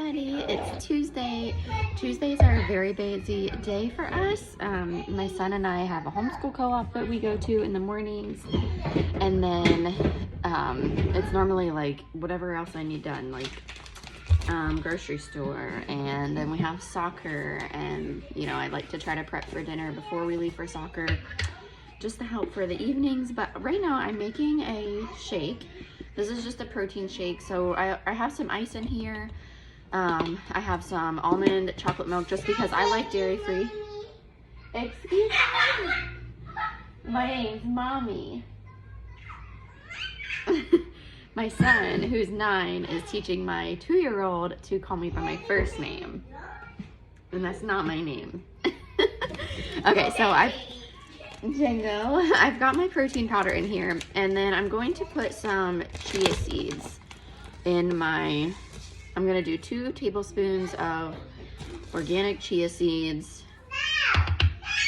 everybody. It's Tuesday. Tuesdays are a very busy day for us. My son and I have a homeschool co-op that we go to in the mornings. And then it's normally like whatever else I need done, like grocery store. And then we have soccer. And, you know, I like to try to prep for dinner before we leave for soccer, just to help for the evenings. But right now I'm making a shake. This is just a protein shake. So I have some ice in here. I have some almond chocolate milk just because I like dairy free. Excuse me. My name's Mommy. My son, who's 9, is teaching my 2-year-old to call me by my first name. And that's not my name. Okay, so I've got my protein powder in here, and then I'm going to put some chia seeds in my, I'm going to do 2 tablespoons of organic chia seeds,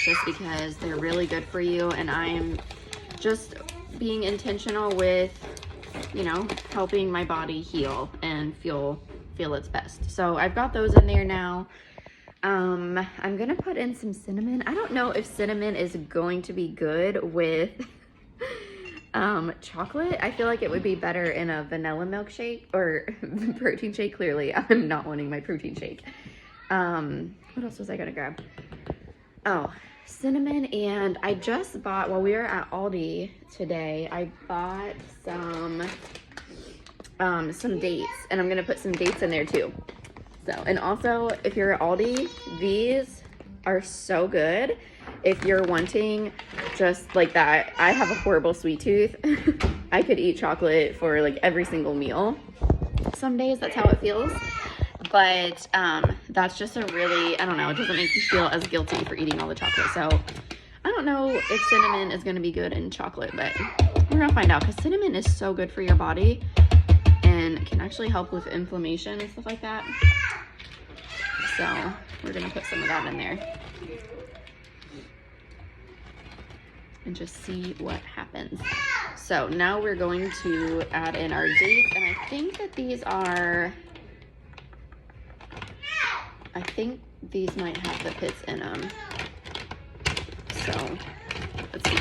just because they're really good for you, and I am just being intentional with, you know, helping my body heal and feel its best. So I've got those in there now. I'm gonna put in some cinnamon. I don't know if cinnamon is going to be good with chocolate. I feel like it would be better in a vanilla milkshake or protein shake. Clearly, I'm not wanting my protein shake. What else was I gonna grab? Oh, cinnamon. And I just bought, while we were at Aldi today, I bought some dates, and I'm gonna put some dates in there too. So, and also, if you're at Aldi, these are so good. If you're wanting just like that, I have a horrible sweet tooth. I could eat chocolate for like every single meal. Some days that's how it feels. But that's just a really, I don't know, it doesn't make you feel as guilty for eating all the chocolate. So I don't know if cinnamon is going to be good in chocolate, but we're going to find out, because cinnamon is so good for your body and can actually help with inflammation and stuff like that. So we're gonna put some of that in there and just see what happens. So now we're going to add in our dates, and I think that these might have the pits in them. So let's see.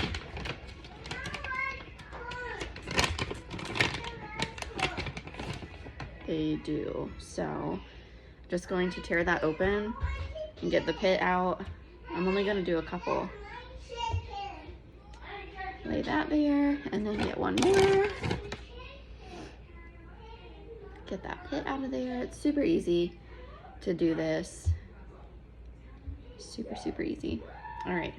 They do. So just going to tear that open and get the pit out. I'm only going to do a couple. Lay that there, and then get one more. Get that pit out of there. It's super easy to do this. Super, super easy. All right.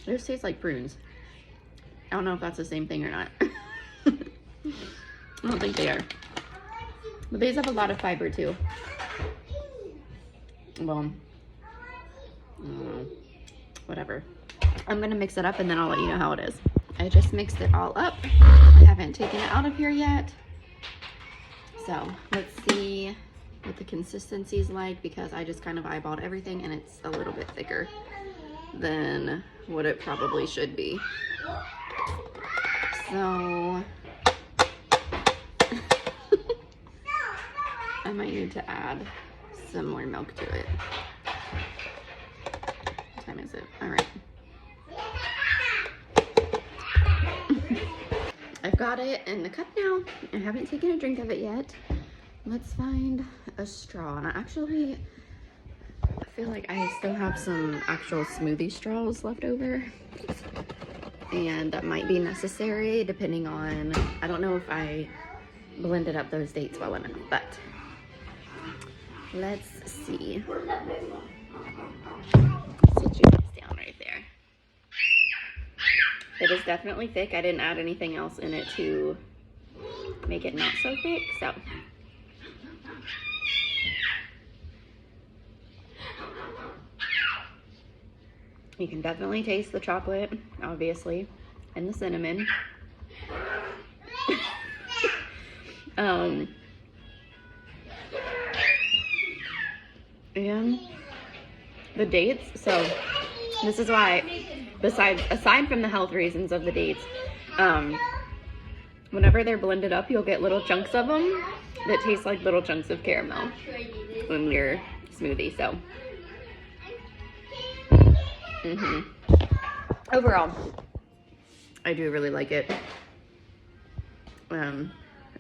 This tastes like prunes. I don't know if that's the same thing or not. I don't think they are. But these have a lot of fiber too. Well, whatever. I'm gonna mix it up and then I'll let you know how it is. I just mixed it all up. I haven't taken it out of here yet. So let's see what the consistency is like, because I just kind of eyeballed everything and it's a little bit thicker than what it probably should be. So I might need to add some more milk to it. What time is it? All right. I've got it in the cup now. I haven't taken a drink of it yet. Let's find a straw. And I feel like I still have some actual smoothie straws left over. And that might be necessary depending on, I don't know if I blended up those dates well enough, but let's see. Sit you guys down right there. It is definitely thick. I didn't add anything else in it to make it not so thick, so. You can definitely taste the chocolate, obviously, and the cinnamon. And the dates. So this is why, aside from the health reasons of the dates, whenever they're blended up, you'll get little chunks of them that taste like little chunks of caramel in your smoothie. So overall, I do really like it.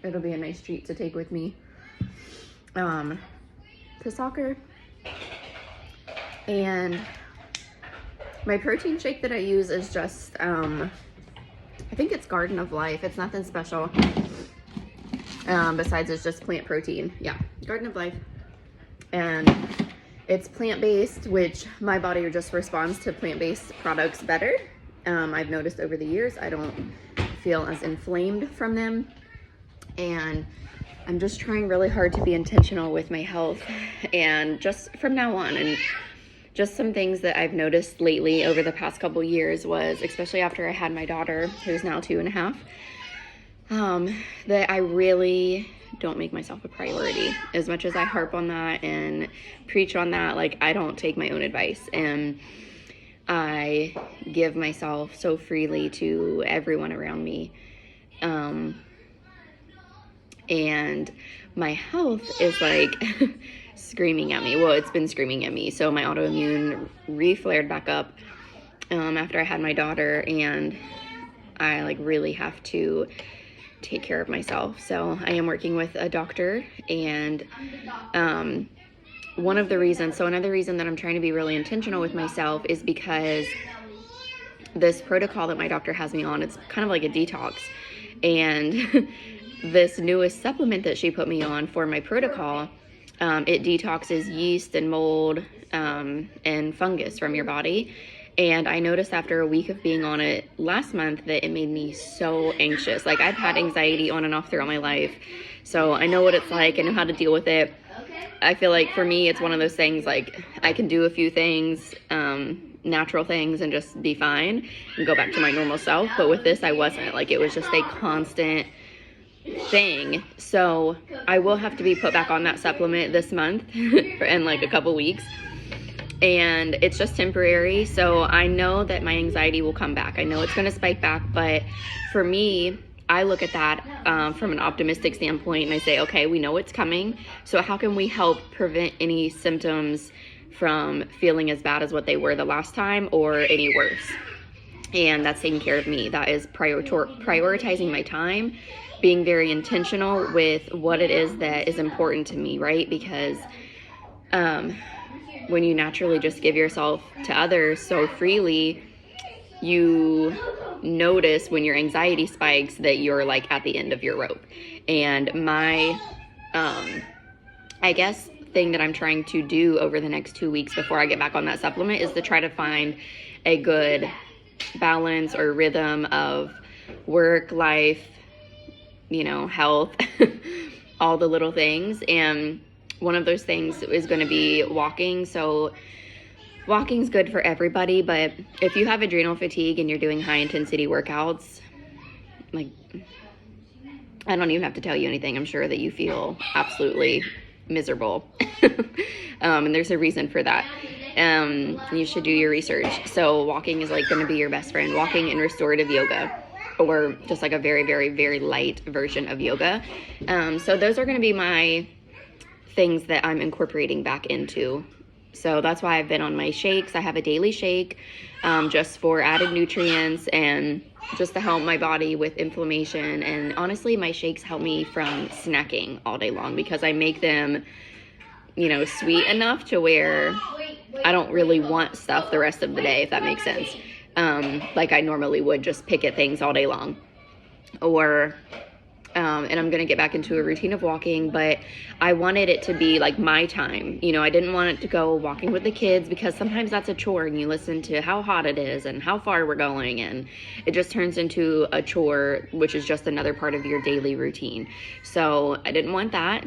It'll be a nice treat to take with me to soccer. And my protein shake that I use is just I think it's Garden of Life. It's nothing special besides it's just plant protein. Yeah, Garden of Life. And it's plant-based, which my body just responds to plant-based products better. I've noticed over the years I don't feel as inflamed from them. And I'm just trying really hard to be intentional with my health, and just from now on. And just some things that I've noticed lately over the past couple years was, especially after I had my daughter, who's now 2.5, that I really don't make myself a priority. As much as I harp on that and preach on that, like, I don't take my own advice, and I give myself so freely to everyone around me. And my health is like screaming at me. Well, it's been screaming at me. So my autoimmune re-flared back up after I had my daughter, and I like really have to take care of myself. So I am working with a doctor, and another reason that I'm trying to be really intentional with myself is because this protocol that my doctor has me on, it's kind of like a detox. And this newest supplement that she put me on for my protocol, it detoxes yeast and mold and fungus from your body. And I noticed after a week of being on it last month that it made me so anxious. Like, I've had anxiety on and off throughout my life, so I know what it's like. I know how to deal with it. I feel like for me, it's one of those things, like, I can do a few things, natural things, and just be fine and go back to my normal self. But with this, I wasn't. Like, it was just a constant thing. So I will have to be put back on that supplement this month in like a couple weeks, and it's just temporary. So I know that my anxiety will come back. I know it's going to spike back, but for me, I look at that from an optimistic standpoint, and I say, okay, we know it's coming, so how can we help prevent any symptoms from feeling as bad as what they were the last time, or any worse? And that's taking care of me. That is prioritizing my time, being very intentional with what it is that is important to me, right? Because when you naturally just give yourself to others so freely, you notice when your anxiety spikes that you're like at the end of your rope. And my, I guess, thing that I'm trying to do over the next 2 weeks before I get back on that supplement is to try to find a good balance or rhythm of work, life, health, all the little things. And one of those things is going to be walking. So walking's good for everybody, but if you have adrenal fatigue and you're doing high intensity workouts, like, I don't even have to tell you anything. I'm sure that you feel absolutely miserable. And there's a reason for that. You should do your research. So walking is like going to be your best friend. Walking and restorative yoga, or just like a very, very, very light version of yoga. So those are going to be my things that I'm incorporating back into. So that's why I've been on my shakes. I have a daily shake just for added nutrients and just to help my body with inflammation. And honestly, my shakes help me from snacking all day long because I make them, sweet enough to where I don't really want stuff the rest of the day, if that makes sense. Like I normally would just pick at things all day long. Or, and I'm going to get back into a routine of walking, but I wanted it to be like my time. I didn't want it to go walking with the kids because sometimes that's a chore and you listen to how hot it is and how far we're going, and it just turns into a chore, which is just another part of your daily routine. So I didn't want that.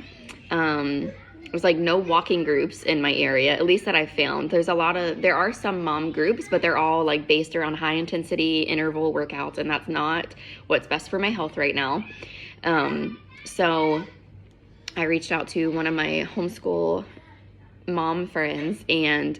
There's like no walking groups in my area, at least that I found. There are some mom groups, but they're all like based around high intensity interval workouts, and that's not what's best for my health right now. So I reached out to one of my homeschool mom friends, and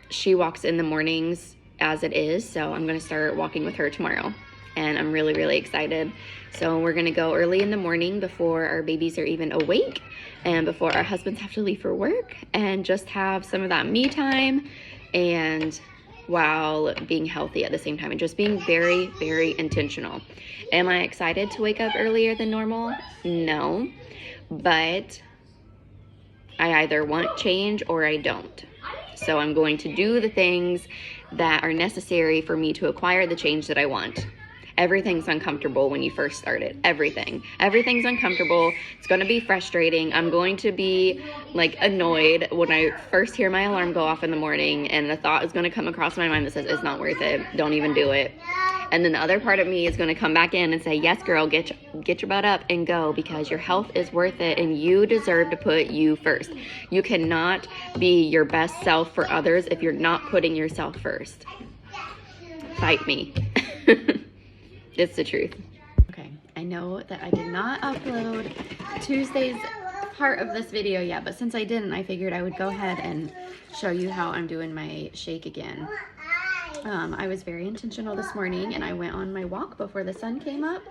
she walks in the mornings as it is. So I'm going to start walking with her tomorrow. and I'm really, really excited. So we're gonna go early in the morning before our babies are even awake and before our husbands have to leave for work, and just have some of that me time, and while being healthy at the same time, and just being very, very intentional. Am I excited to wake up earlier than normal? No, but I either want change or I don't. So I'm going to do the things that are necessary for me to acquire the change that I want. Everything's uncomfortable when you first start it. Everything's uncomfortable. It's going to be frustrating. I'm going to be like annoyed when I first hear my alarm go off in the morning, and the thought is going to come across my mind that says, it's not worth it. Don't even do it. And then the other part of me is going to come back in and say, yes, girl, get your butt up and go, because your health is worth it and you deserve to put you first. You cannot be your best self for others if you're not putting yourself first. Fight me. It's the truth. Okay, I know that I did not upload Tuesday's part of this video yet, but since I didn't, I figured I would go ahead and show you how I'm doing my shake again. I was very intentional this morning, and I went on my walk before the sun came up.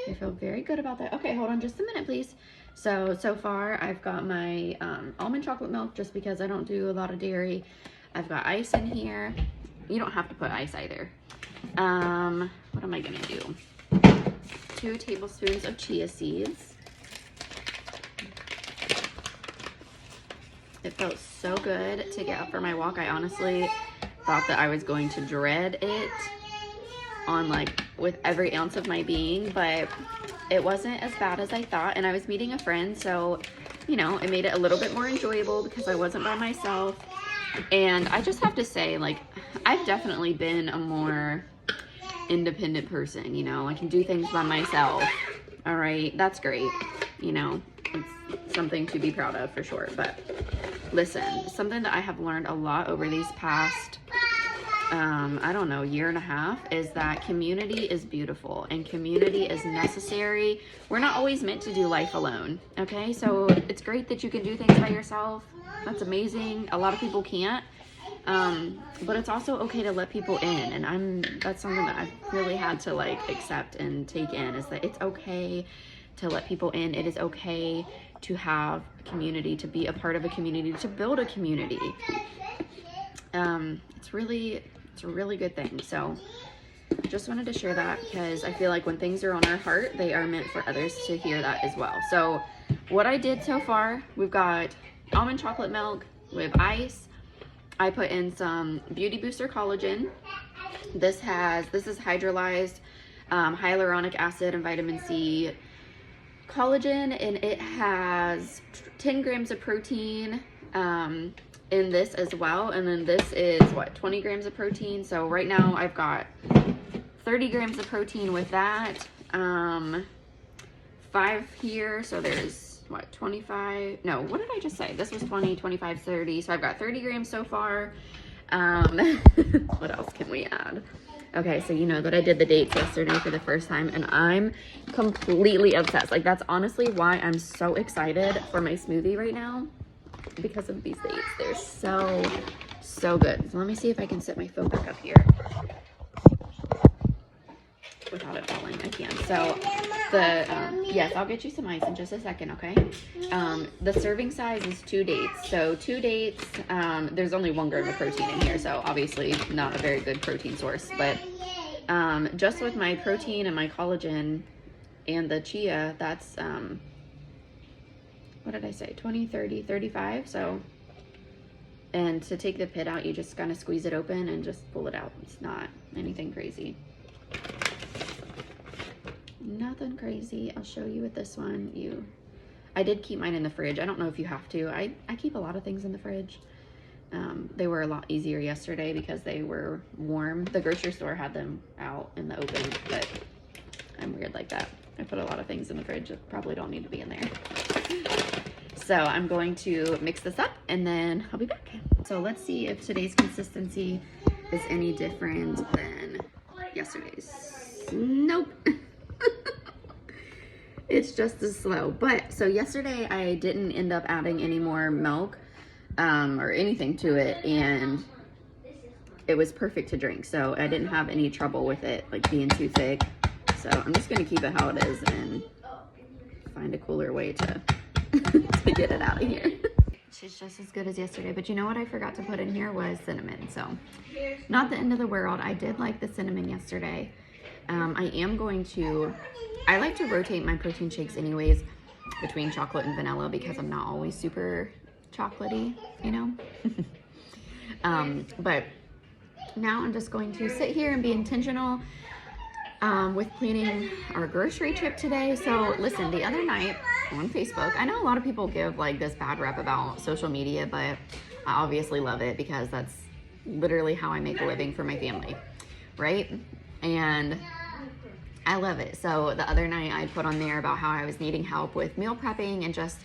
I feel very good about that. Okay, hold on just a minute, please. So far I've got my almond chocolate milk, just because I don't do a lot of dairy. I've got ice in here. You don't have to put ice either. What am I gonna do? 2 tablespoons of chia seeds. It felt so good to get up for my walk. I honestly thought that I was going to dread it on with every ounce of my being, but it wasn't as bad as I thought. And I was meeting a friend, so you know, it made it a little bit more enjoyable because I wasn't by myself. And I just have to say, I've definitely been a more independent person, you know. I can do things by myself. All right, that's great. You know, it's something to be proud of for sure. But listen, something that I have learned a lot over these past I don't know, year and a half, is that community is beautiful and community is necessary. We're not always meant to do life alone, okay? So it's great that you can do things by yourself. That's amazing. A lot of people can't. But it's also okay to let people in, and that's something that I've really had to accept and take in, is that it's okay to let people in. It is okay to have a community, to be a part of a community, to build a community. It's a really good thing. So just wanted to share that, because I feel like when things are on our heart, they are meant for others to hear that as well. So what I did so far, we've got almond chocolate milk with ice. I put in some Beauty Booster collagen. This is hydrolyzed hyaluronic acid and vitamin C collagen, and it has 10 grams of protein in this as well. And then this is 20 grams of protein. So right now I've got 30 grams of protein with that, 5 here. So there's 25, no, what did I just say? This was 20, 25, 30. So I've got 30 grams so far. What else can we add? Okay, so you know that I did the dates yesterday for the first time, and I'm completely obsessed. That's honestly why I'm so excited for my smoothie right now, because of these dates. They're so good. So let me see if I can set my phone back up here without it falling. I can. So yes, I'll get you some ice in just a second, okay? The serving size is 2 dates. So 2 dates, there's only 1 gram of protein in here, so obviously not a very good protein source. But just with my protein and my collagen and the chia, that's what did I say? 20, 30, 35. So, and to take the pit out, you just kind of squeeze it open and just pull it out. It's not anything crazy. Nothing crazy. I'll show you with this one. I did keep mine in the fridge. I don't know if you have to. I keep a lot of things in the fridge. They were a lot easier yesterday because they were warm. The grocery store had them out in the open, but I'm weird like that. I put a lot of things in the fridge that probably don't need to be in there. So I'm going to mix this up and then I'll be back. So let's see if today's consistency is any different than yesterday's. Nope. It's just as slow. But so yesterday I didn't end up adding any more milk or anything to it, and it was perfect to drink. So I didn't have any trouble with it being too thick. So I'm just gonna keep it how it is and find a cooler way to, to get it out of here. She's just as good as yesterday, but you know what I forgot to put in here was cinnamon. So not the end of the world. I did like the cinnamon yesterday. I am going to, I like to rotate my protein shakes anyways between chocolate and vanilla because I'm not always super chocolatey, you know? But now I'm just going to sit here and be intentional with planning our grocery trip today. So listen, the other night on Facebook, I know a lot of people give like this bad rep about social media, but I obviously love it because that's literally how I make a living for my family, right? And I love it. So the other night I put on there about how I was needing help with meal prepping and just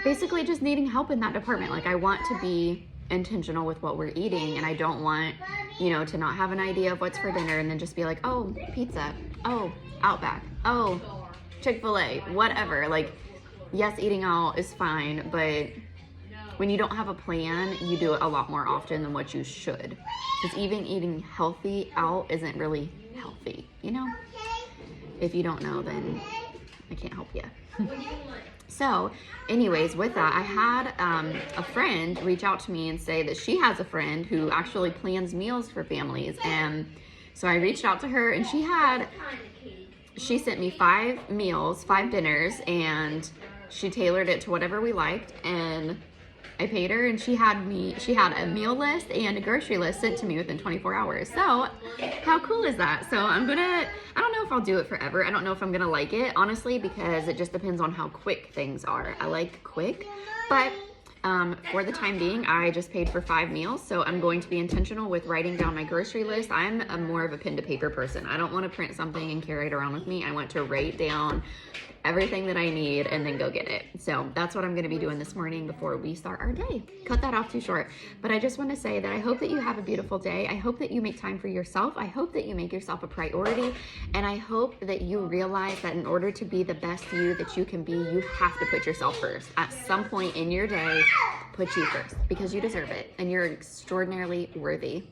basically just needing help in that department. Like I want to be intentional with what we're eating, and I don't want, you know, to not have an idea of what's for dinner and then just be like, oh, pizza, oh, Outback, oh, Chick-fil-A, whatever. Like, yes, eating out is fine, but when you don't have a plan, you do it a lot more often than what you should. Because even eating healthy out isn't really healthy, you know? If you don't know, then I can't help you. So anyways, with that, I had a friend reach out to me and say that she has a friend who actually plans meals for families. And so I reached out to her, and she sent me 5 meals, 5 dinners, and she tailored it to whatever we liked. And I paid her, and she had a meal list and a grocery list sent to me within 24 hours. So how cool is that? So I don't know if I'll do it forever. I don't know if I'm gonna like it, honestly, because it just depends on how quick things are. I like quick, but for the time being, I just paid for 5 meals. So I'm going to be intentional with writing down my grocery list. I'm more of a pen to paper person. I don't want to print something and carry it around with me. I want to write down everything that I need and then go get it. So that's what I'm going to be doing this morning before we start our day. Cut that off too short. But I just want to say that I hope that you have a beautiful day. I hope that you make time for yourself. I hope that you make yourself a priority. And I hope that you realize that in order to be the best you that you can be, you have to put yourself first. At some point in your day, put you first because you deserve it and you're extraordinarily worthy.